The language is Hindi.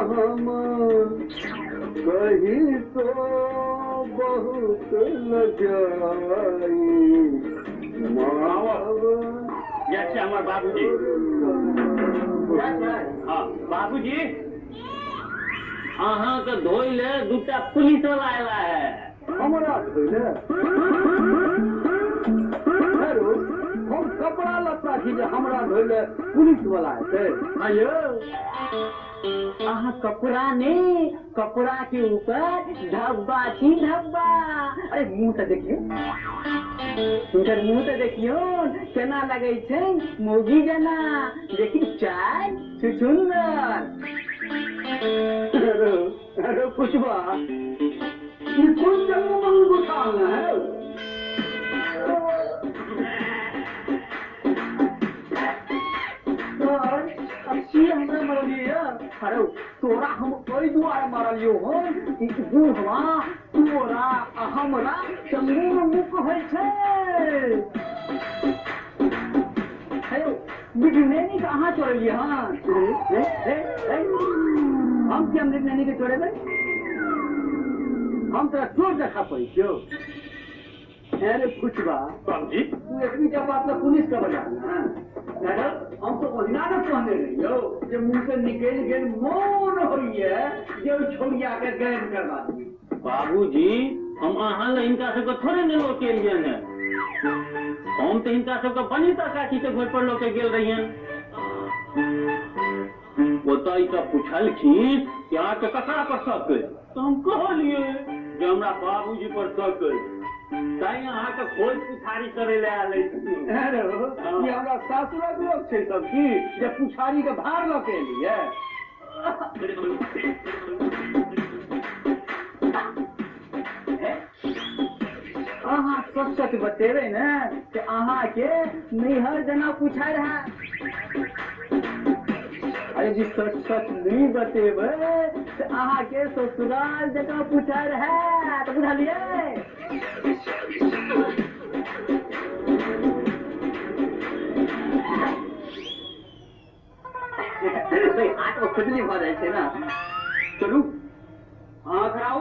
हम कहीं तो बहुत लजाई जैसे हमारे बाबूजी। हाँ बाबूजी अहाँ के धोइले दूटा पुलिस वाला आया है। हमारा धोइले हम कपड़ा लत्ता की हमरा धोइले पुलिस वाला है। आयो अहाँ कपड़ा ने कपड़ा के ऊपर धब्बा छी धब्बा। अरे मुंह तो देखियो इनकर मुंह तो देखियो केना लगे छे मोगी जना। देखी चाय छुछुंदर। अरे पुष्पा ये कौन जंगल में घुसाना है? हमरा मरलिए अरे तोरा हम कोई दुआरे मारलियो हो कि बूढ़वा तोरा हमरा चंगुल मुख होय छे। हेलो बिजनेनी कहां चोरलिए? हां हम के अमृत नैनी के चोरेबे? हम तोरा चोर देखा पड़ी क्यों? अरे पुछबा बाबूजी तू इतनी क्या बात में पुलिस का बजा मैडम हम तो ओहिना न कहने रहियो जे मुंह से निकल गेल मौन होइए जे छोड़िया के गैर करवा दी। बाबूजी हम अहाँ ले इनका सबके थोड़े ने लोके लिए ने। हम तो इनका सबके बनी तरकारी के घर पर लोके गेल रहियन। बताई तो पूछलखिन कि अहाँ के ककरा पर शक है तो हम कहलिए जे हमरा बाबूजी पर शक है। ताई अहाँ के खोज पुछारी करे ले आले। अरे ये हमरा सासुरक लोग छै सब की जे पुछारी के भार ल के लिए। अहाँ सच सच बतेबे ने कि अहाँ के नैहर जना पूछा रहा। अरे जी सच सच नहीं बतेबे तो अहाँ के ससुराल जगह पूछा रहा तो बुझलिए। हाथ में खुजली भर जाए ना। चलू हाँ कराऊ